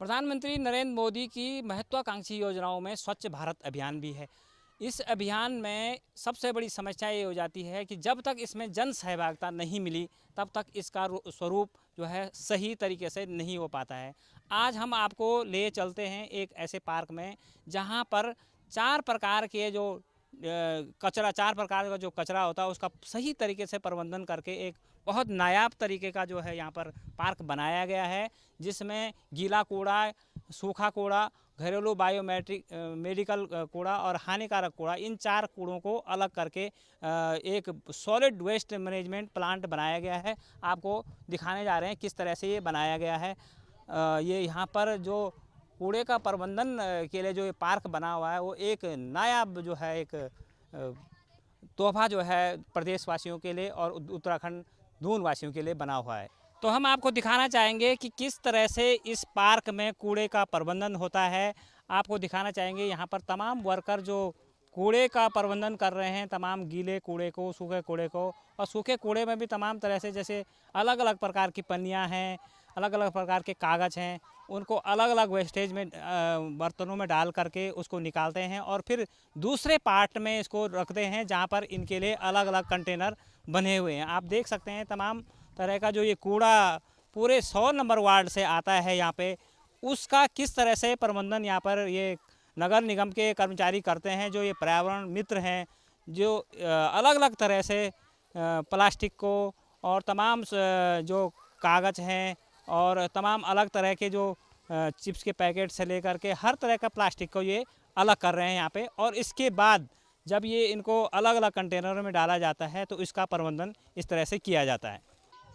प्रधानमंत्री नरेंद्र मोदी की महत्वाकांक्षी योजनाओं में स्वच्छ भारत अभियान भी है। इस अभियान में सबसे बड़ी समस्या ये हो जाती है कि जब तक इसमें जन सहभागिता नहीं मिली तब तक इसका स्वरूप जो है सही तरीके से नहीं हो पाता है। आज हम आपको ले चलते हैं एक ऐसे पार्क में जहाँ पर चार प्रकार का जो कचरा होता है उसका सही तरीके से प्रबंधन करके एक बहुत नायाब तरीके का जो है यहाँ पर पार्क बनाया गया है, जिसमें गीला कूड़ा, सूखा कूड़ा, घरेलू मेडिकल कूड़ा और हानिकारक कूड़ा, इन चार कूड़ों को अलग करके एक सॉलिड वेस्ट मैनेजमेंट प्लांट बनाया गया है। आपको दिखाने जा रहे हैं किस तरह से ये बनाया गया है। ये यहाँ पर जो कूड़े का प्रबंधन के लिए जो ये पार्क बना हुआ है वो एक नायाब जो है एक तोहफा जो है प्रदेशवासियों के लिए और उत्तराखंड दून वासियों के लिए बना हुआ है। तो हम आपको दिखाना चाहेंगे कि किस तरह से इस पार्क में कूड़े का प्रबंधन होता है। आपको दिखाना चाहेंगे यहाँ पर तमाम वर्कर जो कूड़े का प्रबंधन कर रहे हैं, तमाम गीले कूड़े को, सूखे कूड़े को, और सूखे कूड़े में भी तमाम तरह से जैसे अलग अलग प्रकार की पन्नियाँ हैं, अलग अलग प्रकार के कागज़ हैं, उनको अलग अलग वेस्टेज में बर्तनों में डाल करके उसको निकालते हैं और फिर दूसरे पार्ट में इसको रखते हैं जहाँ पर इनके लिए अलग अलग कंटेनर बने हुए हैं। आप देख सकते हैं तमाम तरह का जो ये कूड़ा पूरे 100 नंबर वार्ड से आता है यहाँ पे, उसका किस तरह से प्रबंधन यहाँ पर ये नगर निगम के कर्मचारी करते हैं, जो ये पर्यावरण मित्र हैं, जो अलग अलग तरह से प्लास्टिक को और तमाम जो कागज़ हैं और तमाम अलग तरह के जो चिप्स के पैकेट से लेकर के हर तरह का प्लास्टिक को ये अलग कर रहे हैं यहाँ पे। और इसके बाद जब ये इनको अलग अलग कंटेनर में डाला जाता है तो इसका प्रबंधन इस तरह से किया जाता है।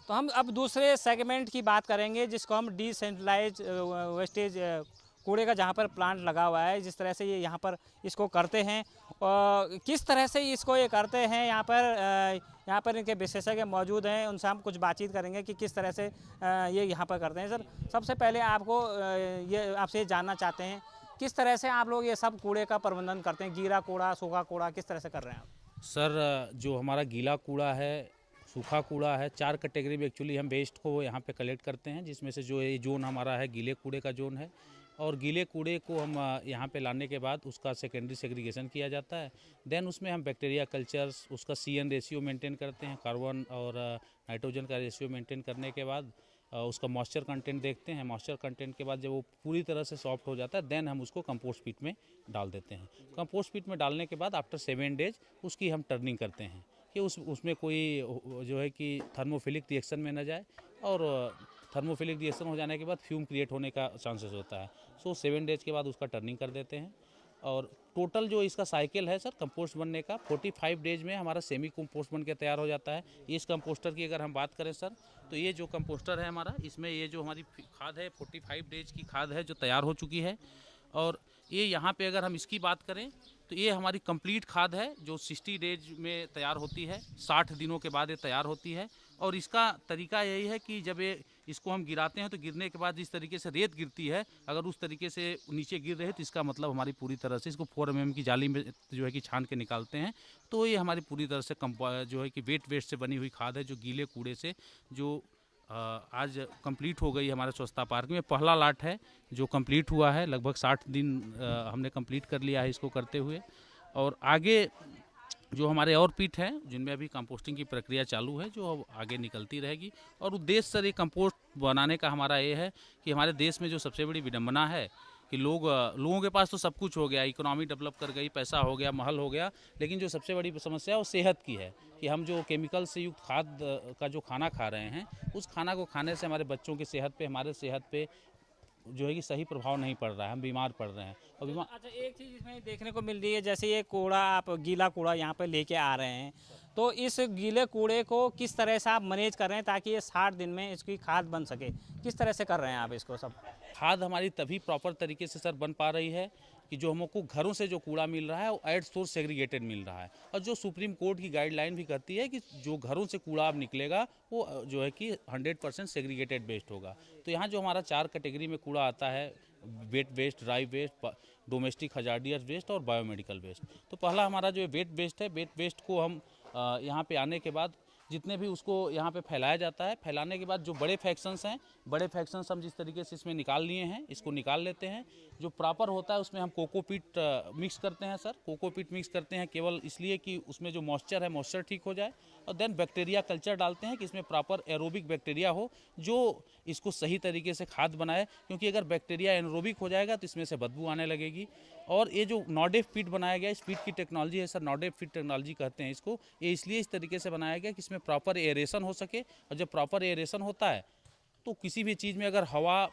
तो हम अब दूसरे सेगमेंट की बात करेंगे जिसको हम डिसेंट्रलाइज वेस्टेज कूड़े का जहाँ पर प्लांट लगा हुआ है, जिस तरह से ये यहाँ पर इसको करते हैं और किस तरह से इसको ये करते हैं। यहाँ पर इनके विशेषज्ञ मौजूद हैं, उनसे हम कुछ बातचीत करेंगे कि किस तरह से ये यहाँ पर करते हैं। सर, सबसे पहले आपसे ये जानना चाहते हैं किस तरह से आप लोग ये सब कूड़े का प्रबंधन करते हैं, गीला कूड़ा, सूखा कूड़ा, किस तरह से कर रहे हैं आप? सर, जो हमारा गीला कूड़ा है, सूखा कूड़ा है, 4 कैटेगरी में एक्चुअली हम वेस्ट को यहाँ पे कलेक्ट करते हैं, जिसमें से जो ये जोन हमारा है गीले कूड़े का जोन है। और गीले कूड़े को हम यहाँ पे लाने के बाद उसका सेकेंडरी सेग्रीगेशन किया जाता है। देन उसमें हम बैक्टीरिया कल्चर्स, उसका CN रेशियो मेंटेन करते हैं, कार्बन और नाइट्रोजन का रेशियो मेंटेन करने के बाद उसका मॉइस्चर कंटेंट देखते हैं। मॉइस्चर कंटेंट के बाद जब वो पूरी तरह से सॉफ्ट हो जाता है देन हम उसको कंपोस्ट पिट में डाल देते हैं। कंपोस्ट पिट में डालने के बाद आफ्टर 7 डेज उसकी हम टर्निंग करते हैं कि उसमें कोई जो है कि थर्मोफिलिक रिएक्शन में न जाए, और थर्मोफिलिक रिएक्शन हो जाने के बाद फ्यूम क्रिएट होने का चांसेस होता है। सो 7 डेज के बाद उसका टर्निंग कर देते हैं। और टोटल जो इसका साइकिल है सर कंपोस्ट बनने का, 45 डेज में हमारा सेमी कंपोस्ट बन के तैयार हो जाता है। इस कंपोस्टर की अगर हम बात करें सर, तो ये जो कंपोस्टर है हमारा, इसमें ये जो हमारी खाद है 45 डेज की खाद है जो तैयार हो चुकी है। और ये यहाँ पे अगर हम इसकी बात करें तो ये हमारी कंप्लीट खाद है जो 60 डेज में तैयार होती है, 60 दिनों के बाद ये तैयार होती है। और इसका तरीका यही है कि जब इसको हम गिराते हैं तो गिरने के बाद जिस तरीके से रेत गिरती है, अगर उस तरीके से नीचे गिर रहे तो इसका मतलब हमारी पूरी तरह से इसको 4 mm की जाली में जो है कि छान के निकालते हैं। तो ये हमारी पूरी तरह से जो है कि वेस्ट से बनी हुई खाद है, जो गीले कूड़े से जो आज कंप्लीट हो गई हमारे स्वच्छता पार्क में। पहला लाट है जो कंप्लीट हुआ है, लगभग 60 दिन हमने कंप्लीट कर लिया है इसको करते हुए। और आगे जो हमारे और पिट हैं जिनमें अभी कंपोस्टिंग की प्रक्रिया चालू है, जो अब आगे निकलती रहेगी। और उद्देश्य सर ये कंपोस्ट बनाने का हमारा ये है कि हमारे देश में जो सबसे बड़ी विडंबना है कि लोगों के पास तो सब कुछ हो गया, इकोनॉमी डेवलप कर गई, पैसा हो गया, महल हो गया, लेकिन जो सबसे बड़ी समस्या है वो सेहत की है कि हम जो केमिकल से युक्त खाद का जो खाना खा रहे हैं, उस खाना को खाने से हमारे बच्चों की सेहत पे, हमारे सेहत पे जो है कि सही प्रभाव नहीं पड़ रहा है, हम बीमार पड़ रहे हैं। और अच्छा, एक चीज़ इसमें देखने को मिल रही है, जैसे ये कूड़ा आप गीला कूड़ा यहाँ पे लेके आ रहे हैं, तो इस गीले कूड़े को किस तरह से आप मैनेज कर रहे हैं ताकि ये 60 दिन में इसकी खाद बन सके? किस तरह से कर रहे हैं आप इसको सब? खाद हमारी तभी प्रॉपर तरीके से सर बन पा रही है कि जो हमको घरों से जो कूड़ा मिल रहा है वो एट सोर्स सेग्रीगेटेड मिल रहा है। और जो सुप्रीम कोर्ट की गाइडलाइन भी कहती है कि जो घरों से कूड़ा अब निकलेगा वो जो है कि 100% सेग्रीगेटेड वेस्ट होगा। तो यहाँ जो हमारा 4 कैटेगरी में कूड़ा आता है, wet waste, dry waste, domestic hazardous waste और बायोमेडिकल वेस्ट। तो पहला हमारा जो वेट वेस्ट है, वेट वेस्ट को हम यहाँ पे आने के बाद जितने भी उसको यहाँ पे फैलाया जाता है। फैलाने के बाद जो बड़े फ्रैक्शंस हैं, बड़े फ्रैक्शंस हम जिस तरीके से इसमें निकाल लिए हैं, इसको निकाल लेते हैं। जो प्रॉपर होता है उसमें हम कोकोपीट मिक्स करते हैं सर। कोकोपीट मिक्स करते हैं केवल इसलिए कि उसमें जो मॉइस्चर है, मॉइस्चर ठीक हो जाए। और देन बैक्टीरिया कल्चर डालते हैं कि इसमें प्रॉपर एरोबिक बैक्टीरिया हो जो इसको सही तरीके से खाद बनाए, क्योंकि अगर बैक्टीरिया एरोबिक हो जाएगा तो इसमें से बदबू आने लगेगी। और ये जो नॉडेफ पीट बनाया गया, इस पीट की टेक्नोलॉजी है सर, नॉडेफ पीट टेक्नोलॉजी कहते हैं इसको। ये इसलिए इस तरीके से बनाया गया कि इसमें प्रॉपर एरेशन हो सके। और जब प्रॉपर एरेशन होता है तो किसी भी चीज़ में अगर हवा,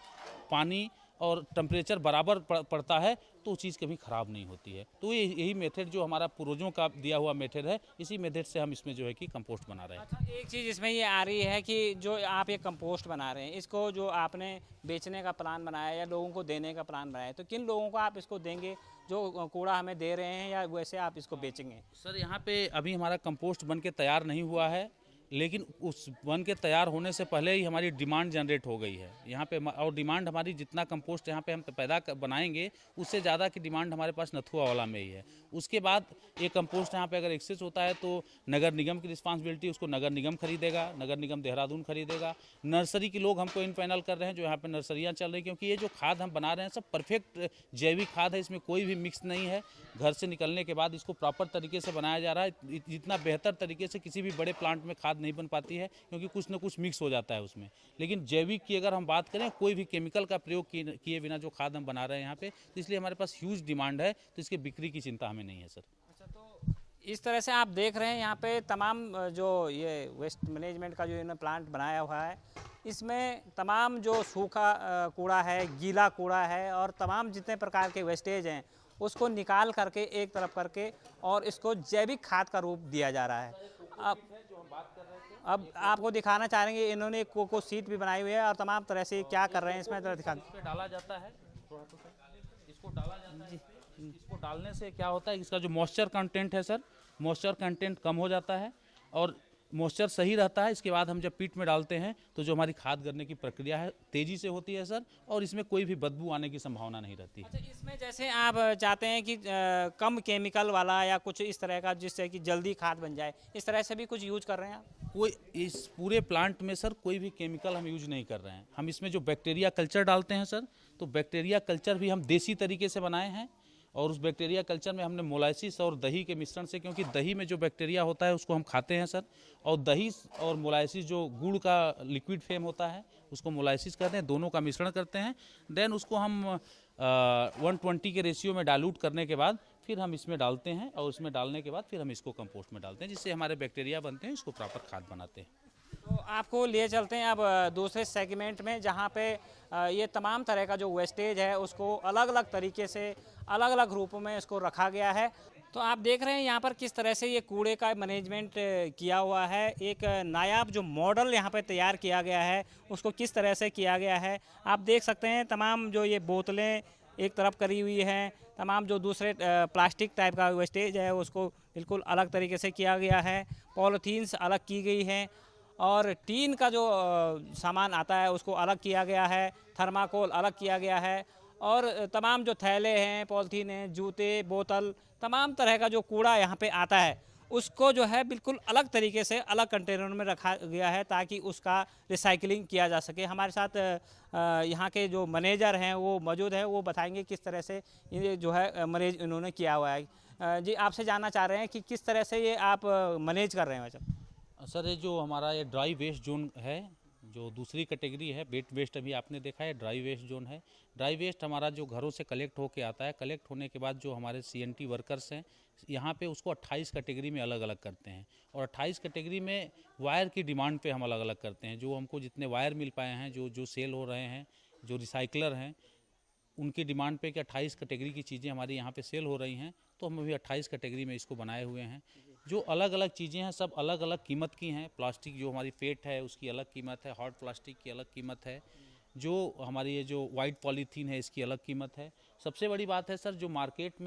पानी और टेम्परेचर बराबर पड़ता है तो चीज़ कभी ख़राब नहीं होती है। तो यही मेथड जो हमारा पूर्वजों का दिया हुआ मेथड है, इसी मेथड से हम इसमें जो है कि कंपोस्ट बना रहे हैं। अच्छा, एक चीज़ इसमें ये आ रही है कि जो आप ये कंपोस्ट बना रहे हैं, इसको जो आपने बेचने का प्लान बनाया या लोगों को देने का प्लान बनाया, तो किन लोगों को आप इसको देंगे जो कूड़ा हमें दे रहे हैं, या वैसे आप इसको बेचेंगे? सर यहाँ पे अभी हमारा कंपोस्ट बन के तैयार नहीं हुआ है, लेकिन उस बन के तैयार होने से पहले ही हमारी डिमांड जनरेट हो गई है यहाँ पे। और डिमांड हमारी जितना कंपोस्ट यहाँ पे हम बनाएंगे उससे ज़्यादा की डिमांड हमारे पास नथुआ वाला में ही है। उसके बाद ये कंपोस्ट यहाँ पे अगर एक्सेस होता है तो नगर निगम की रिस्पांसिबिलिटी, उसको नगर निगम खरीदेगा, नगर निगम देहरादून खरीदेगा। नर्सरी के लोग हमको इन पैनल कर रहे हैं, जो यहाँ पे नर्सरियाँ चल रही, क्योंकि ये जो खाद हम बना रहे हैं सब परफेक्ट जैविक खाद है, इसमें कोई भी मिक्स नहीं है। घर से निकलने के बाद इसको प्रॉपर तरीके से बनाया जा रहा है। जितना बेहतर तरीके से किसी भी बड़े प्लांट में खाद नहीं बन पाती है, क्योंकि कुछ ना कुछ मिक्स हो जाता है उसमें। लेकिन जैविक की अगर हम बात करें, कोई भी केमिकल का प्रयोग किए बिना जो खाद हम बना रहे हैं यहाँ पे, तो इसलिए हमारे पास ह्यूज डिमांड है, तो इसकी बिक्री की चिंता हमें नहीं है सर। अच्छा, तो इस तरह से आप देख रहे हैं यहाँ पे तमाम जो ये वेस्ट मैनेजमेंट का जो इन्होंने प्लांट बनाया हुआ है, इसमें तमाम जो सूखा कूड़ा है, गीला कूड़ा है और तमाम जितने प्रकार के वेस्टेज हैं उसको निकाल करके एक तरफ करके और इसको जैविक खाद का रूप दिया जा रहा है। अब आपको दिखाना चाहेंगे, इन्होंने कोको सीट भी बनाई हुई है और तमाम तरह से क्या कर रहे हैं इसमें इसमें डाला जाता है, इसको डाला जाता है। इसको डालने से क्या होता है, इसका जो मॉइस्चर कंटेंट है सर, मॉइस्चर कंटेंट कम हो जाता है और मॉइस्चर सही रहता है। इसके बाद हम जब पीट में डालते हैं तो जो हमारी खाद करने की प्रक्रिया है तेज़ी से होती है सर, और इसमें कोई भी बदबू आने की संभावना नहीं रहती। अच्छा, इसमें जैसे आप चाहते हैं कि कम केमिकल वाला या कुछ इस तरह का जिससे कि जल्दी खाद बन जाए, इस तरह से भी कुछ यूज कर रहे हैं आप? कोई इस पूरे प्लांट में सर कोई भी केमिकल हम यूज नहीं कर रहे हैं। हम इसमें जो बैक्टीरिया कल्चर डालते हैं सर, तो बैक्टीरिया कल्चर भी हम देसी तरीके से बनाए हैं। और उस बैक्टीरिया कल्चर में हमने मोलाइसिस और दही के मिश्रण से, क्योंकि दही में जो बैक्टीरिया होता है उसको हम खाते हैं सर, और दही और मोलाइसिस जो गुड़ का लिक्विड फेम होता है उसको मोलाइसिस कहते हैं, दोनों का मिश्रण करते हैं। देन उसको हम 120 के रेशियो में डाइल्यूट करने के बाद फिर हम इसमें डालते हैं, और इसमें डालने के बाद फिर हम इसको कंपोस्ट में डालते हैं, जिससे हमारे बैक्टीरिया बनते हैं, इसको प्रॉपर खाद बनाते हैं। तो आपको ले चलते हैं अब दूसरे सेगमेंट में, जहाँ पे ये तमाम तरह का जो वेस्टेज है उसको अलग अलग तरीके से अलग अलग रूपों में इसको रखा गया है। तो आप देख रहे हैं यहाँ पर किस तरह से ये कूड़े का मैनेजमेंट किया हुआ है। एक नायाब जो मॉडल यहाँ पे तैयार किया गया है उसको किस तरह से किया गया है आप देख सकते हैं। तमाम जो ये बोतलें एक तरफ करी हुई हैं, तमाम जो दूसरे प्लास्टिक टाइप का वेस्टेज है उसको बिल्कुल अलग तरीके से किया गया है। पॉलीथीन्स अलग की गई हैं और टीन का जो सामान आता है उसको अलग किया गया है, थर्माकोल अलग किया गया है, और तमाम जो थैले हैं, पॉलीथीन हैं, जूते, बोतल, तमाम तरह का जो कूड़ा यहाँ पे आता है उसको जो है बिल्कुल अलग तरीके से अलग कंटेनर में रखा गया है ताकि उसका रिसाइकलिंग किया जा सके। हमारे साथ यहाँ के जो मैनेजर हैं वो मौजूद है, वो बताएंगे किस तरह से ये जो है मैनेज इन्होंने किया हुआ है। जी, आपसे जानना चाह रहे हैं कि किस तरह से ये आप मैनेज कर रहे हैं? वैसे सर ये जो हमारा ये ड्राई वेस्ट जोन है, जो दूसरी कैटेगरी है, वेट वेस्ट अभी आपने देखा है, ड्राई वेस्ट जोन है। ड्राई वेस्ट हमारा जो घरों से कलेक्ट होके आता है, कलेक्ट होने के बाद जो हमारे CNT वर्कर्स हैं यहाँ पे उसको 28 कैटेगरी में अलग अलग करते हैं, और 28 कैटेगरी में वायर की डिमांड पे हम अलग अलग करते हैं। जो हमको जितने वायर मिल पाए हैं, जो सेल हो रहे हैं, जो रिसाइकलर हैं उनकी डिमांड पे कि 28 कैटेगरी की चीज़ें हमारी यहाँ पे सेल हो रही हैं, तो हम अभी 28 कैटेगरी में इसको बनाए हुए हैं। जो अलग अलग चीज़ें हैं सब अलग अलग कीमत की हैं। प्लास्टिक जो हमारी फेट है उसकी अलग कीमत है, हॉट प्लास्टिक की अलग कीमत है, जो हमारी ये जो वाइट पॉलीथीन है इसकी अलग कीमत है। सबसे बड़ी बात है सर, जो मार्केट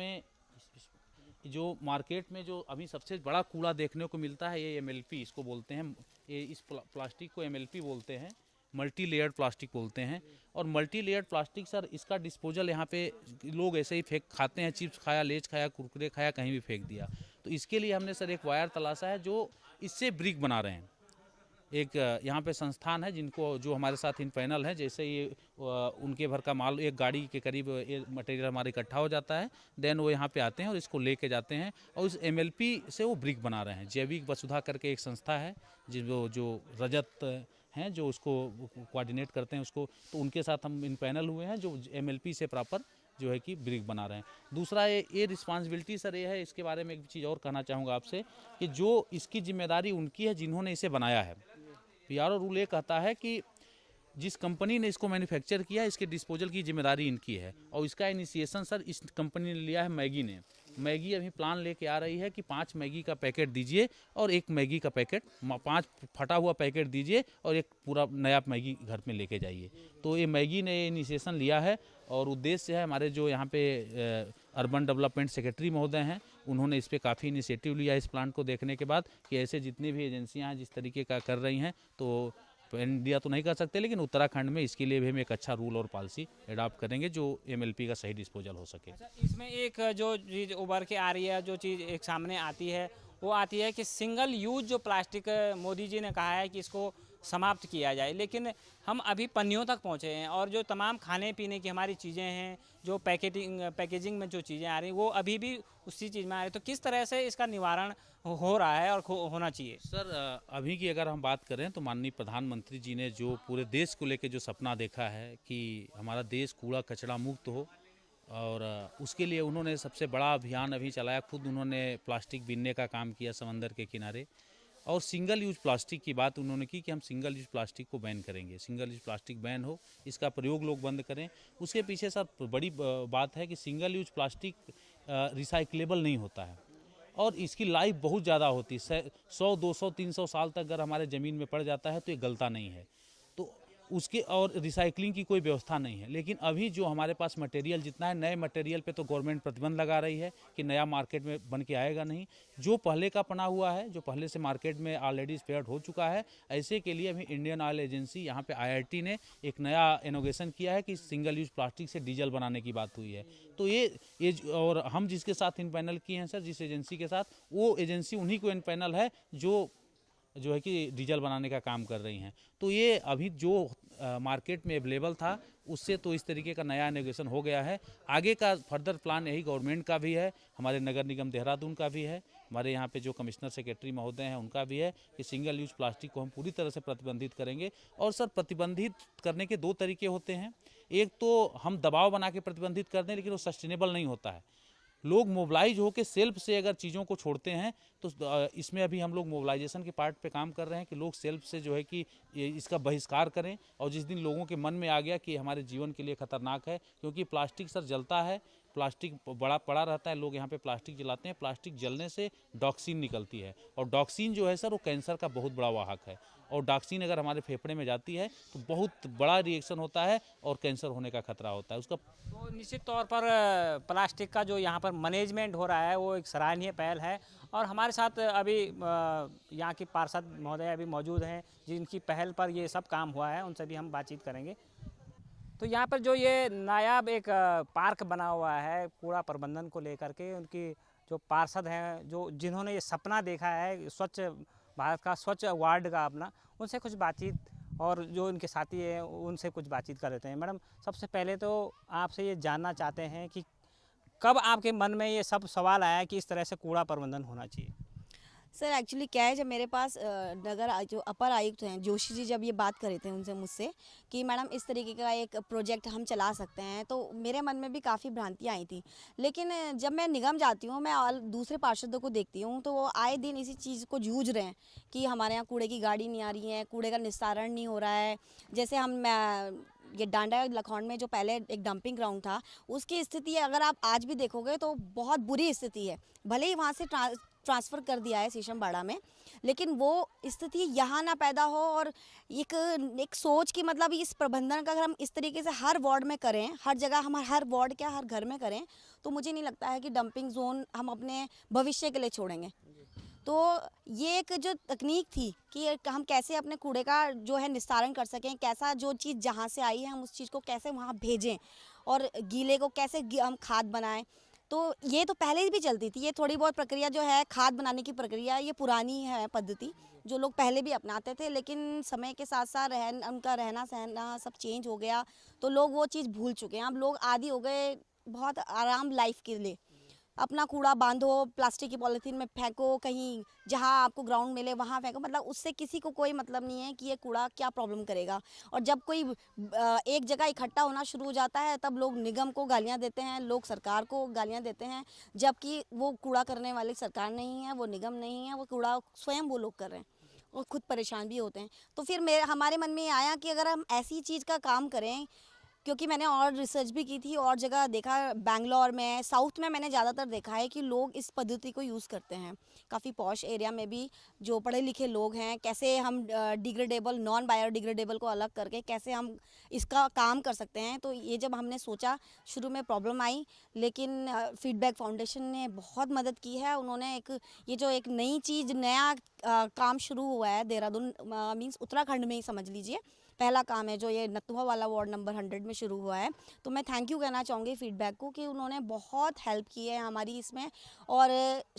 में जो अभी सबसे बड़ा कूड़ा देखने को मिलता है ये MLP इसको बोलते हैं। ये इस प्लास्टिक को MLP बोलते हैं, मल्टी लेयर्ड प्लास्टिक बोलते हैं। और मल्टी लेयर्ड प्लास्टिक सर, इसका डिस्पोजल यहाँ पे लोग ऐसे ही फेंक खाते हैं, चिप्स खाया, लेज खाया, कुरकुरे खाया, कहीं भी फेंक दिया। तो इसके लिए हमने सर एक वायर तलाशा है जो इससे ब्रिक बना रहे हैं। एक यहाँ पे संस्थान है जिनको जो हमारे साथ इन पैनल है, जैसे ये उनके भर का माल एक गाड़ी के करीब ये मटेरियल हमारा इकट्ठा हो जाता है, देन वो यहाँ पे आते हैं और इसको लेके जाते हैं और इस MLP से वो ब्रिक बना रहे हैं। जैविक वसुधा करके एक संस्था है जो रजत हैं जो उसको कोऑर्डिनेट करते हैं उसको, तो उनके साथ हम इन पैनल हुए हैं जो MLP से प्रॉपर जो है कि ब्रिक बना रहे हैं। दूसरा ये रिस्पांसिबिलिटी सर ये है, इसके बारे में एक चीज़ और कहना चाहूँगा आपसे कि जो इसकी जिम्मेदारी उनकी है जिन्होंने इसे बनाया है। PRO रूल ये कहता है कि जिस कंपनी ने इसको मैन्युफैक्चर किया इसके डिस्पोजल की जिम्मेदारी इनकी है, और इसका इनिशिएशन सर इस कंपनी ने लिया है मैगी ने। मैगी अभी प्लान लेके आ रही है कि 5 मैगी का पैकेट दीजिए और 1 मैगी का पैकेट 5 फटा हुआ पैकेट दीजिए और एक पूरा नया मैगी घर में लेके जाइए। तो ये मैगी ने इनिशिएशन लिया है और उद्देश्य है हमारे जो यहाँ पे अर्बन डेवलपमेंट सेक्रेटरी महोदय हैं, उन्होंने इस पर काफ़ी इनिशिएटिव लिया इस प्लांट को देखने के बाद कि ऐसे जितनी भी एजेंसियाँ हैं जिस तरीके का कर रही हैं, तो इंडिया तो नहीं कर सकते लेकिन उत्तराखंड में इसके लिए भी हम एक अच्छा रूल और पॉलिसी एडॉप्ट करेंगे जो MLP का सही डिस्पोजल हो सके। इसमें एक जो चीज़ उभर के आ रही है, जो चीज़ एक सामने आती है वो आती है कि सिंगल यूज जो प्लास्टिक मोदी जी ने कहा है कि इसको समाप्त किया जाए, लेकिन हम अभी पन्नियों तक पहुंचे हैं और जो तमाम खाने पीने की हमारी चीज़ें हैं, जो पैकेजिंग में जो चीज़ें आ रही हैं वो अभी भी उसी चीज़ में आ रही है। तो किस तरह से इसका निवारण हो रहा है और होना चाहिए? सर अभी की अगर हम बात करें तो माननीय प्रधानमंत्री जी ने जो पूरे देश को लेकर जो सपना देखा है कि हमारा देश कूड़ा कचरा मुक्त हो, और उसके लिए उन्होंने सबसे बड़ा अभियान अभी चलाया। खुद उन्होंने प्लास्टिक बीनने का काम किया समंदर के किनारे, और सिंगल यूज प्लास्टिक की बात उन्होंने की कि हम सिंगल यूज प्लास्टिक को बैन करेंगे, सिंगल यूज प्लास्टिक बैन हो, इसका प्रयोग लोग बंद करें। उसके पीछे सर बड़ी बात है कि सिंगल यूज प्लास्टिक रिसाइक्लेबल नहीं होता है और इसकी लाइफ बहुत ज़्यादा होती है। 100, 200, 300 साल तक अगर हमारे ज़मीन में पड़ जाता है तो ये गलता नहीं है, तो उसके और रिसाइकलिंग की कोई व्यवस्था नहीं है। लेकिन अभी जो हमारे पास मटेरियल जितना है, नए मटेरियल पे तो गवर्नमेंट प्रतिबंध लगा रही है कि नया मार्केट में बन के आएगा नहीं। जो पहले का बना हुआ है, जो पहले से मार्केट में ऑलरेडी स्पेयर्ड हो चुका है, ऐसे के लिए अभी इंडियन ऑयल एजेंसी यहाँ पे IIT ने एक नया इनोवेशन किया है कि सिंगल यूज प्लास्टिक से डीजल बनाने की बात हुई है। तो ये और हम जिसके साथ इन पैनल किए हैं सर, जिस एजेंसी के साथ, वो एजेंसी उन्हीं को इन पैनल है जो है कि डीजल बनाने का काम कर रही हैं। तो ये अभी जो मार्केट में अवेलेबल था उससे तो इस तरीके का नया इनोवेशन हो गया है। आगे का फर्दर प्लान यही गवर्नमेंट का भी है, हमारे नगर निगम देहरादून का भी है, हमारे यहाँ पे जो कमिश्नर सेक्रेटरी महोदय हैं उनका भी है कि सिंगल यूज प्लास्टिक को हम पूरी तरह से प्रतिबंधित करेंगे। और सर प्रतिबंधित करने के 2 तरीके होते हैं। एक तो हम दबाव बना के प्रतिबंधित कर दें, लेकिन वो सस्टेनेबल नहीं होता है। लोग मोबिलाइज होकर सेल्फ से अगर चीज़ों को छोड़ते हैं तो इसमें अभी हम लोग मोबिलाइजेशन के पार्ट पे काम कर रहे हैं कि लोग सेल्फ से जो है कि इसका बहिष्कार करें। और जिस दिन लोगों के मन में आ गया कि हमारे जीवन के लिए खतरनाक है, क्योंकि प्लास्टिक सर जलता है, प्लास्टिक बड़ा पड़ा रहता है, लोग यहाँ पे प्लास्टिक जलाते हैं, प्लास्टिक जलने से डॉक्सिन निकलती है, और डॉक्सिन जो है सर वो कैंसर का बहुत बड़ा वाहक है, और डॉक्सिन अगर हमारे फेफड़े में जाती है तो बहुत बड़ा रिएक्शन होता है और कैंसर होने का खतरा होता है उसका। तो निश्चित तौर पर प्लास्टिक का जो यहाँ पर मैनेजमेंट हो रहा है वो एक सराहनीय पहल है, और हमारे साथ अभी यहाँ की पार्षद महोदय अभी मौजूद हैं जिनकी पहल पर ये सब काम हुआ है, उनसे भी हम बातचीत करेंगे। तो यहाँ पर जो ये नायाब एक पार्क बना हुआ है कूड़ा प्रबंधन को लेकर के, उनकी जो पार्षद हैं जिन्होंने ये सपना देखा है स्वच्छ भारत का, स्वच्छ वार्ड का अपना, उनसे कुछ बातचीत, और जो इनके साथी हैं उनसे कुछ बातचीत कर लेते हैं। मैडम, सबसे पहले तो आपसे ये जानना चाहते हैं कि कब आपके मन में ये सब सवाल आया कि इस तरह से कूड़ा प्रबंधन होना चाहिए? सर एक्चुअली क्या है, जब मेरे पास जो अपर आयुक्त हैं जोशी जी, जब ये बात कर रहे थे उनसे मुझसे कि मैडम इस तरीके का एक प्रोजेक्ट हम चला सकते हैं, तो मेरे मन में भी काफ़ी भ्रांतियाँ आई थी। लेकिन जब मैं निगम जाती हूँ, मैं दूसरे पार्षदों को देखती हूँ तो वो आए दिन इसी चीज़ को जूझ रहे हैं कि हमारे यहाँ कूड़े की गाड़ी नहीं आ रही है, कूड़े का निस्तारण नहीं हो रहा है। जैसे हम ये डांडा लखौंड में जो पहले एक डंपिंग ग्राउंड था, उसकी स्थिति अगर आप आज भी देखोगे तो बहुत बुरी स्थिति है। भले ही वहाँ से ट्रांसफ़र कर दिया है शीशमबाड़ा में, लेकिन वो स्थिति यहाँ ना पैदा हो। और एक सोच की मतलब इस प्रबंधन का अगर हम इस तरीके से हर वार्ड में करें, हर जगह हम हर वार्ड क्या हर घर में करें, तो मुझे नहीं लगता है कि डंपिंग जोन हम अपने भविष्य के लिए छोड़ेंगे। तो ये एक जो तकनीक थी कि हम कैसे अपने कूड़े का जो है निस्तारण कर सकें, कैसा जो चीज़ जहाँ से आई है हम उस चीज़ को कैसे वहाँ भेजें, और गीले को कैसे हम खाद बनाएं। तो ये तो पहले भी चलती थी। ये थोड़ी बहुत प्रक्रिया जो है खाद बनाने की प्रक्रिया, ये पुरानी है पद्धति जो लोग पहले भी अपनाते थे, लेकिन समय के साथ साथ उनका रहना सहना सब चेंज हो गया, तो लोग वो चीज़ भूल चुके हैं। अब लोग आदी हो गए बहुत आराम लाइफ के लिए। अपना कूड़ा बांधो, प्लास्टिक की पॉलीथीन में फेंको, कहीं जहाँ आपको ग्राउंड मिले वहाँ फेंको, मतलब उससे किसी को कोई मतलब नहीं है कि ये कूड़ा क्या प्रॉब्लम करेगा। और जब कोई एक जगह इकट्ठा होना शुरू हो जाता है, तब लोग निगम को गालियाँ देते हैं, लोग सरकार को गालियाँ देते हैं, जबकि वो कूड़ा करने वाली सरकार नहीं है, वो निगम नहीं है, वो कूड़ा स्वयं वो लोग कर रहे हैं और खुद परेशान भी होते हैं। तो फिर हमारे मन में ये आया कि अगर हम ऐसी चीज़ का काम करें, क्योंकि मैंने और रिसर्च भी की थी और जगह देखा, बैंगलोर में, साउथ में मैंने ज़्यादातर देखा है कि लोग इस पद्धति को यूज़ करते हैं। काफ़ी पॉश एरिया में भी जो पढ़े लिखे लोग हैं, कैसे हम डिग्रेडेबल नॉन बायोडिग्रेडेबल को अलग करके कैसे हम इसका काम कर सकते हैं। तो ये जब हमने सोचा, शुरू में प्रॉब्लम आई, लेकिन फीडबैक फाउंडेशन ने बहुत मदद की है। उन्होंने ये जो एक नई चीज़, नया काम शुरू हुआ है देहरादून मीन्स उत्तराखंड में ही समझ लीजिए, पहला काम है जो ये नथुआ वाला वार्ड नंबर 100 में शुरू हुआ है। तो मैं थैंक यू कहना चाहूँगी फीडबैक को कि उन्होंने बहुत हेल्प की है हमारी इसमें। और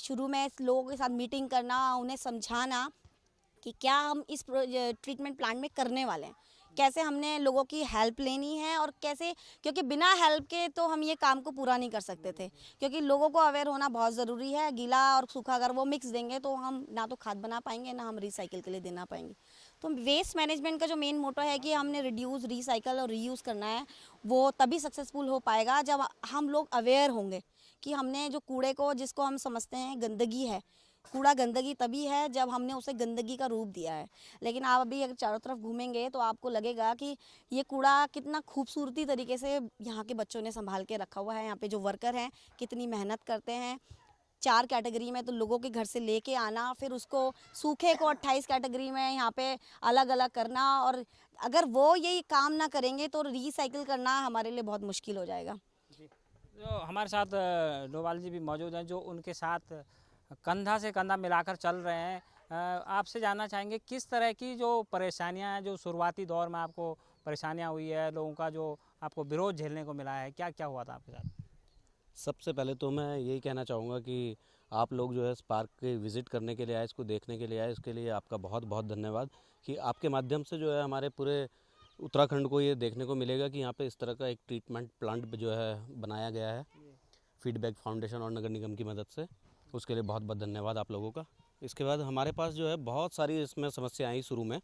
शुरू में लोगों के साथ मीटिंग करना, उन्हें समझाना कि क्या हम इस ट्रीटमेंट प्लांट में करने वाले हैं, कैसे हमने लोगों की हेल्प लेनी है और कैसे, क्योंकि बिना हेल्प के तो हम ये काम को पूरा नहीं कर सकते थे, क्योंकि लोगों को अवेयर होना बहुत ज़रूरी है। गीला और सूखा अगर वो मिक्स देंगे तो हम ना तो खाद बना पाएंगे, ना हम रिसाइकिल के लिए देना पाएंगे। तो वेस्ट मैनेजमेंट का जो मेन मोटो है कि हमने रिड्यूस, रिसाइकल और रीयूज़ करना है, वो तभी सक्सेसफुल हो पाएगा जब हम लोग अवेयर होंगे कि हमने जो कूड़े को, जिसको हम समझते हैं गंदगी है, कूड़ा गंदगी तभी है जब हमने उसे गंदगी का रूप दिया है। लेकिन आप अभी अगर चारों तरफ घूमेंगे तो आपको लगेगा कि ये कूड़ा कितना खूबसूरती तरीके से यहाँ के बच्चों ने संभाल के रखा हुआ है। यहाँ पे जो वर्कर हैं कितनी मेहनत करते हैं। 4 कैटेगरी में, तो लोगों के घर से लेके आना, फिर उसको सूखे को 28 कैटेगरी में यहाँ पे अलग अलग करना, और अगर वो यही काम ना करेंगे तो रिसाइकिल करना हमारे लिए बहुत मुश्किल हो जाएगा। जो हमारे साथ डोभाल जी भी मौजूद हैं, जो उनके साथ कंधा से कंधा मिलाकर चल रहे हैं। आपसे जानना चाहेंगे किस तरह की जो परेशानियां हैं, जो शुरुआती दौर में आपको परेशानियां हुई है, लोगों का जो आपको विरोध झेलने को मिला है, क्या क्या हुआ था आपके साथ? सबसे पहले तो मैं यही कहना चाहूँगा कि आप लोग जो है इस पार्क के विज़िट करने के लिए आए, इसको देखने के लिए आए, इसके लिए आपका बहुत बहुत धन्यवाद। कि आपके माध्यम से जो है हमारे पूरे उत्तराखंड को ये देखने को मिलेगा कि यहाँ पे इस तरह का एक ट्रीटमेंट प्लांट जो है बनाया गया है फीडबैक फाउंडेशन और नगर निगम की मदद से। उसके लिए बहुत बहुत धन्यवाद आप लोगों का। इसके बाद हमारे पास जो है बहुत सारी इसमें समस्या आई शुरू में,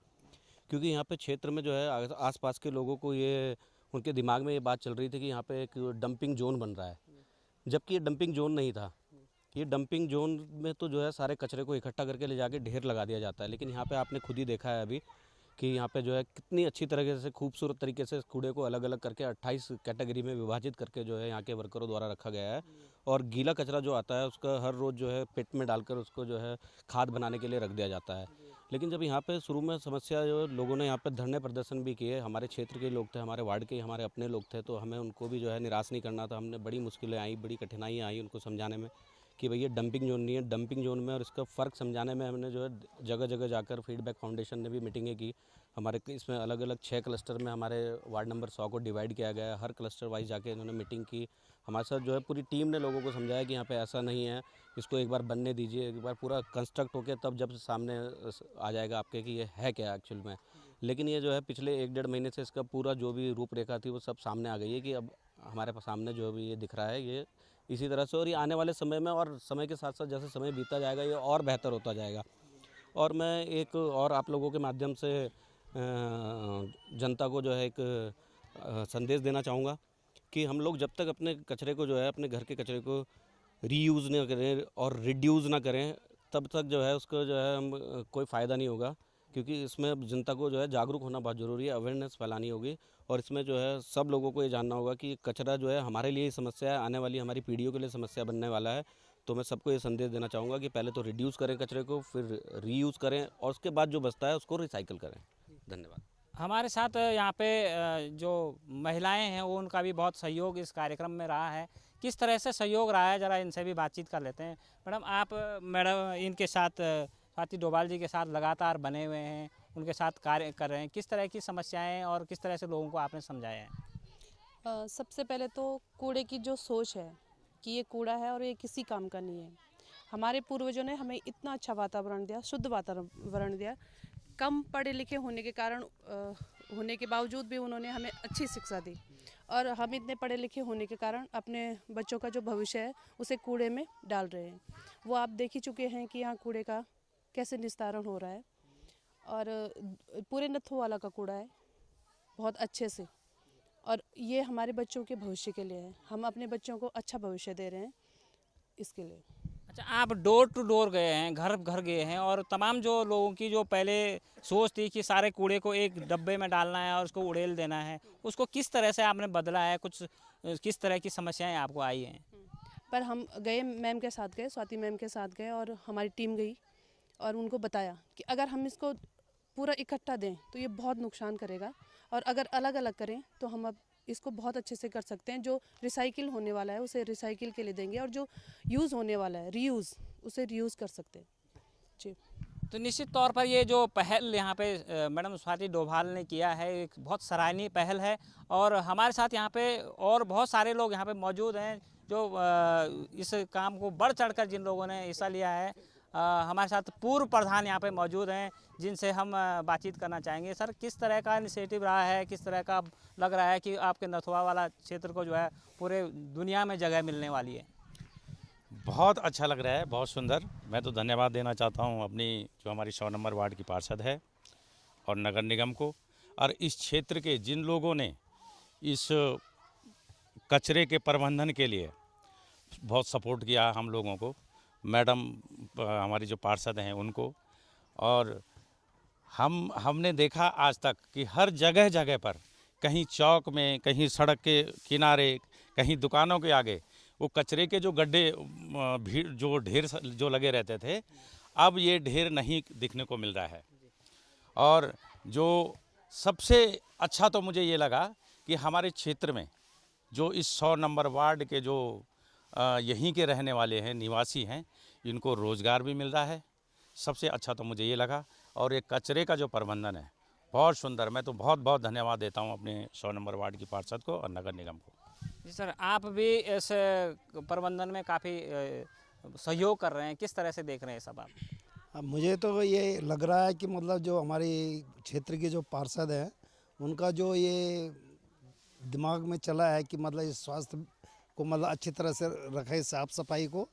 क्योंकि यहाँ पे क्षेत्र में जो है आसपास के लोगों को ये, उनके दिमाग में ये बात चल रही थी कि यहाँ पे एक डंपिंग जोन बन रहा है, जबकि ये डंपिंग जोन नहीं था। ये डंपिंग जोन में तो जो है सारे कचरे को इकट्ठा करके ले जाके ढेर लगा दिया जाता है, लेकिन यहाँ पे आपने खुद ही देखा है अभी कि यहाँ पे जो है कितनी अच्छी तरीके से, खूबसूरत तरीके से इस कूड़े को अलग अलग करके 28 कैटेगरी में विभाजित करके जो है यहाँ के वर्करों द्वारा रखा गया है। और गीला कचरा जो आता है उसका हर रोज़ जो है पेट में डालकर उसको जो है खाद बनाने के लिए रख दिया जाता है। लेकिन जब यहाँ पे शुरू में समस्या, जो लोगों ने यहाँ पे धरने प्रदर्शन भी किए, हमारे क्षेत्र के लोग थे, हमारे वार्ड के हमारे अपने लोग थे, तो हमें उनको भी जो है निराश नहीं करना था। हमने बड़ी मुश्किलें आई, बड़ी कठिनाइयाँ आई उनको समझाने में कि भैया डंपिंग जोन नहीं है, डंपिंग जोन में, और इसका फ़र्क समझाने में हमने जो है जगह जगह जाकर फीडबैक फाउंडेशन ने भी मीटिंगें की। हमारे इसमें अलग अलग 6 क्लस्टर में हमारे वार्ड नंबर 100 को डिवाइड किया गया है। हर क्लस्टर वाइज जाके इन्होंने मीटिंग की। हमारे साथ जो है पूरी टीम ने लोगों को समझाया कि यहाँ पे ऐसा नहीं है, इसको एक बार बनने दीजिए, एक बार पूरा कंस्ट्रक्ट होकर तब जब सामने आ जाएगा आपके कि ये है क्या एक्चुअल में। लेकिन ये जो है पिछले 1-1.5 महीने से इसका पूरा जो भी रूपरेखा थी वो सब सामने आ गई है कि अब हमारे सामने जो भी ये दिख रहा है ये इसी तरह से, और ये आने वाले समय में और समय के साथ साथ जैसे समय बीतता जाएगा ये और बेहतर होता जाएगा। और मैं एक और आप लोगों के माध्यम से जनता को जो है एक संदेश देना चाहूँगा कि हम लोग जब तक अपने कचरे को जो है, अपने घर के कचरे को रीयूज़ ना करें और रिड्यूस ना करें, तब तक जो है उसको जो है हम कोई फ़ायदा नहीं होगा। क्योंकि इसमें जनता को जो है जागरूक होना बहुत ज़रूरी है, अवेयरनेस फैलानी होगी। और इसमें जो है सब लोगों को ये जानना होगा कि कचरा जो है हमारे लिए समस्या है, आने वाली हमारी पीढ़ियों के लिए समस्या बनने वाला है। तो मैं सबको ये संदेश देना चाहूँगा कि पहले तो रिड्यूस करें कचरे को, फिर रीयूज़ करें, और उसके बाद जो बचता है उसको रिसाइकिल करें। धन्यवाद। हमारे साथ यहाँ पे जो महिलाएं हैं वो, उनका भी बहुत सहयोग इस कार्यक्रम में रहा है। किस तरह से सहयोग रहा है, ज़रा इनसे भी बातचीत कर लेते हैं। मैडम इनके साथ स्वाति डोभाल जी के साथ लगातार बने हुए हैं, उनके साथ कार्य कर रहे हैं। किस तरह की समस्याएं और किस तरह से लोगों को आपने समझाया है? सबसे पहले तो कूड़े की जो सोच है कि ये कूड़ा है और ये किसी काम का नहीं है। हमारे पूर्वजों ने हमें इतना अच्छा वातावरण दिया, शुद्ध वातावरण दिया। कम पढ़े लिखे होने के कारण होने के बावजूद भी उन्होंने हमें अच्छी शिक्षा दी, और हम इतने पढ़े लिखे होने के कारण अपने बच्चों का जो भविष्य है उसे कूड़े में डाल रहे हैं। वो आप देख ही चुके हैं कि यहाँ कूड़े का कैसे निस्तारण हो रहा है, और पूरे नथुवाला का कूड़ा है बहुत अच्छे से, और ये हमारे बच्चों के भविष्य के लिए है। हम अपने बच्चों को अच्छा भविष्य दे रहे हैं इसके लिए। अच्छा, आप डोर टू डोर गए हैं, घर घर गए हैं, और तमाम जो लोगों की जो पहले सोच थी कि सारे कूड़े को एक डब्बे में डालना है और उसको उड़ेल देना है, उसको किस तरह से आपने बदला है? कुछ किस तरह की समस्याएं आपको आई हैं? पर हम गए, मैम के साथ गए, स्वाति मैम के साथ गए, और हमारी टीम गई और उनको बताया कि अगर हम इसको पूरा इकट्ठा दें तो ये बहुत नुकसान करेगा, और अगर अलग अलग करें तो हम अब इसको बहुत अच्छे से कर सकते हैं। जो रिसाइकिल होने वाला है उसे रिसाइकिल के लिए देंगे, और जो यूज़ होने वाला है रीयूज़, उसे रीयूज़ कर सकते हैं जी। तो निश्चित तौर पर ये जो पहल यहाँ पे मैडम स्वाति डोभाल ने किया है, एक बहुत सराहनीय पहल है। और हमारे साथ यहाँ पे और बहुत सारे लोग यहाँ पे मौजूद हैं जो इस काम को बढ़ चढ़कर जिन लोगों ने हिस्सा लिया है। हमारे साथ पूर्व प्रधान यहाँ पे मौजूद हैं जिनसे हम बातचीत करना चाहेंगे। सर, किस तरह का इनिशिएटिव रहा है, किस तरह का लग रहा है कि आपके नथुआ वाला क्षेत्र को जो है पूरे दुनिया में जगह मिलने वाली है? बहुत अच्छा लग रहा है, बहुत सुंदर। मैं तो धन्यवाद देना चाहता हूं अपनी जो हमारी 100 नंबर वार्ड की पार्षद है और नगर निगम को, और इस क्षेत्र के जिन लोगों ने इस कचरे के प्रबंधन के लिए बहुत सपोर्ट किया हम लोगों को, मैडम हमारी जो पार्षद हैं उनको। और हमने देखा आज तक कि हर जगह जगह पर, कहीं चौक में, कहीं सड़क के किनारे, कहीं दुकानों के आगे वो कचरे के जो गड्ढे भीड़ जो ढेर जो लगे रहते थे, अब ये ढेर नहीं दिखने को मिल रहा है। और जो सबसे अच्छा तो मुझे ये लगा कि हमारे क्षेत्र में जो इस 100 नंबर वार्ड के जो यहीं के रहने वाले हैं, निवासी हैं, इनको रोज़गार भी मिल रहा है। सबसे अच्छा तो मुझे ये लगा। और ये कचरे का जो प्रबंधन है बहुत सुंदर। मैं तो बहुत बहुत धन्यवाद देता हूँ अपने 100 नंबर वार्ड की पार्षद को और नगर निगम को। जी सर, आप भी इस प्रबंधन में काफ़ी सहयोग कर रहे हैं, किस तरह से देख रहे हैं सब आप? अब मुझे तो ये लग रहा है कि मतलब जो हमारी क्षेत्र के जो पार्षद हैं उनका जो ये दिमाग में चला है कि मतलब इस स्वास्थ्य को मतलब अच्छी तरह से रखे, साफ सफाई को,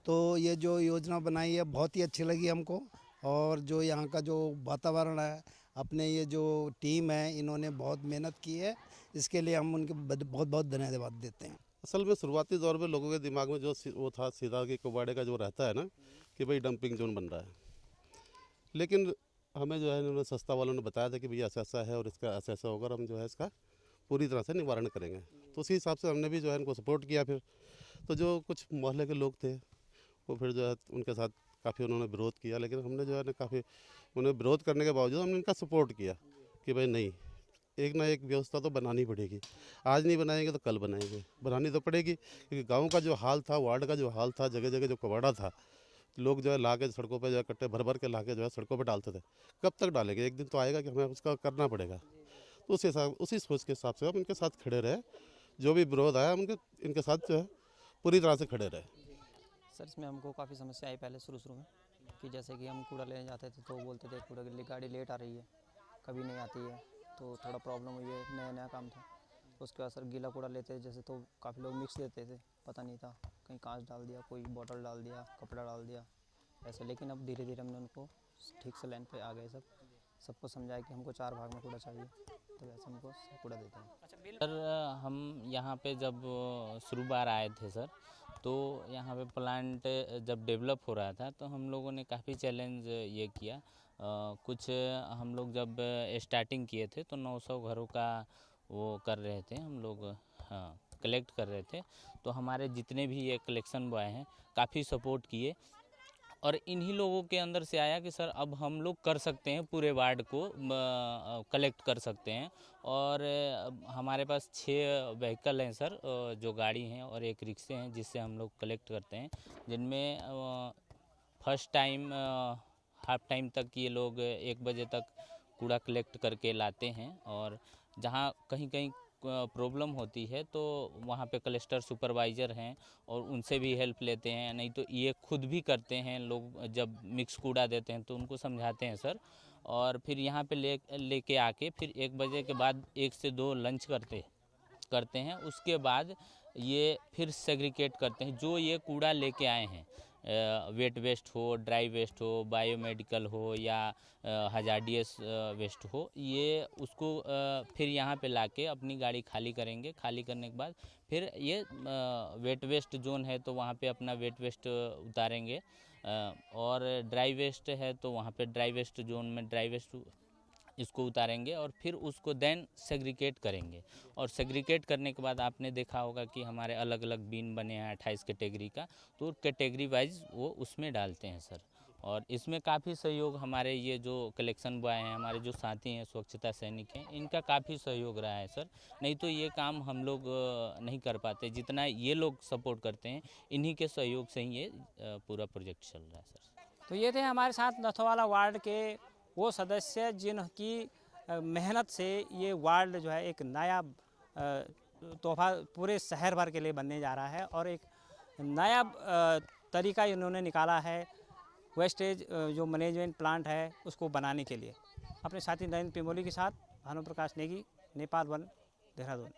तो ये जो योजना बनाई है बहुत ही अच्छी लगी हमको। और जो यहाँ का जो वातावरण है, अपने ये जो टीम है, इन्होंने बहुत मेहनत की है, इसके लिए हम उनके बहुत बहुत धन्यवाद देते हैं। असल में शुरुआती दौर में लोगों के दिमाग में जो वो था सीधा कि कबाड़े का जो रहता है ना कि भाई डंपिंग जोन बन रहा है, लेकिन हमें जो है इन्होंने सस्ता वालों ने बताया था कि भैया ऐसा ऐसा है और इसका ऐसा ऐसा होगा, हम जो है इसका पूरी तरह से निवारण करेंगे। तो उसी हिसाब से हमने भी जो है इनको सपोर्ट किया। फिर तो जो कुछ मोहल्ले के लोग थे वो फिर जो है उनके साथ काफ़ी उन्होंने विरोध किया, लेकिन हमने जो है काफ़ी उन्हें विरोध करने के बावजूद हमने इनका सपोर्ट किया कि भाई नहीं, एक ना एक व्यवस्था तो बनानी पड़ेगी। आज नहीं बनाएंगे तो कल बनाएंगे, बनानी तो पड़ेगी। क्योंकि गांव का जो हाल था, वार्ड का जो हाल था, जगह जगह जो कबाड़ा था, लोग जो है ला के सड़कों पे जो है कट्टे भर भर के ला के जो है सड़कों पे डालते थे। कब तक डालेंगे? एक दिन तो आएगा कि हमें उसका करना पड़ेगा। तो उसी सोच के हिसाब से हम इनके साथ खड़े रहे। जो भी विरोध आया हम इनके साथ जो है पूरी तरह से खड़े रहे। सर, इसमें हमको काफ़ी समस्या आई पहले शुरू में, कि जैसे कि हम कूड़ा लेने जाते थे तो बोलते थे कूड़ा की गाड़ी लेट आ रही है, कभी नहीं आती है, तो थोड़ा प्रॉब्लम हुई है। नया नया काम था। उसके बाद सर गीला कूड़ा लेते जैसे तो काफ़ी लोग मिक्स देते थे, पता नहीं था, कहीं कांच डाल दिया, कोई बोतल डाल दिया, कपड़ा डाल दिया ऐसे। लेकिन अब धीरे धीरे हमने उनको ठीक से लाइन पे आ गए, सबको समझाया कि हमको 4 भाग में कूड़ा चाहिए, तो वैसे हमको कूड़ा देते हैं। सर, हम यहाँ पे जब शुरू बार आए थे सर, तो यहाँ पे प्लांट जब डेवलप हो रहा था तो हम लोगों ने काफ़ी चैलेंज ये किया। कुछ हम लोग जब स्टार्टिंग किए थे तो 900 घरों का वो कर रहे थे हम लोग, हाँ, कलेक्ट कर रहे थे। तो हमारे जितने भी ये कलेक्शन बॉय हैं काफ़ी सपोर्ट किए, और इन्हीं लोगों के अंदर से आया कि सर अब हम लोग कर सकते हैं, पूरे वार्ड को कलेक्ट कर सकते हैं। और हमारे पास 6 व्हीकल हैं सर, जो गाड़ी हैं, और 1 रिक्शे हैं जिससे हम लोग कलेक्ट करते हैं, जिनमें फर्स्ट टाइम हाफ टाइम तक ये लोग 1 बजे तक कूड़ा कलेक्ट करके लाते हैं। और जहाँ कहीं कहीं प्रॉब्लम होती है तो वहाँ पे क्लस्टर सुपरवाइज़र हैं और उनसे भी हेल्प लेते हैं, नहीं तो ये खुद भी करते हैं। लोग जब मिक्स कूड़ा देते हैं तो उनको समझाते हैं सर, और फिर यहाँ पे लेके आके फिर 1 बजे के बाद 1 से 2 लंच करते हैं। उसके बाद ये फिर सेग्रीगेट करते हैं। जो ये कूड़ा लेके आए हैं, वेट वेस्ट हो, ड्राई वेस्ट हो, बायोमेडिकल हो या हजार्डियस वेस्ट हो, ये उसको फिर यहाँ पे लाके अपनी गाड़ी खाली करेंगे। खाली करने के बाद फिर ये वेट वेस्ट जोन है तो वहाँ पे अपना वेट वेस्ट उतारेंगे, और ड्राई वेस्ट है तो वहाँ पे ड्राई वेस्ट जोन में ड्राई वेस्ट इसको उतारेंगे और फिर उसको देन सेग्रीगेट करेंगे। और सेग्रीगेट करने के बाद आपने देखा होगा कि हमारे अलग अलग बीन बने हैं 28 कैटेगरी का, तो कैटेगरी वाइज वो उसमें डालते हैं सर। और इसमें काफ़ी सहयोग हमारे ये जो कलेक्शन बॉय हैं, हमारे जो साथी हैं, स्वच्छता सैनिक हैं, इनका काफ़ी सहयोग रहा है सर। नहीं तो ये काम हम लोग नहीं कर पाते। जितना ये लोग सपोर्ट करते हैं, इन्हीं के सहयोग से ही ये पूरा प्रोजेक्ट चल रहा है सर। तो ये थे हमारे साथ नथवाला वार्ड के वो सदस्य जिनकी मेहनत से ये वार्ड जो है एक नया तोहफा पूरे शहर भर के लिए बनने जा रहा है, और एक नया तरीका इन्होंने निकाला है वेस्टेज जो मैनेजमेंट प्लांट है उसको बनाने के लिए। अपने साथी नरेंद्र पिमोली के साथ भानु प्रकाश नेगी, नेपाल 1, देहरादून।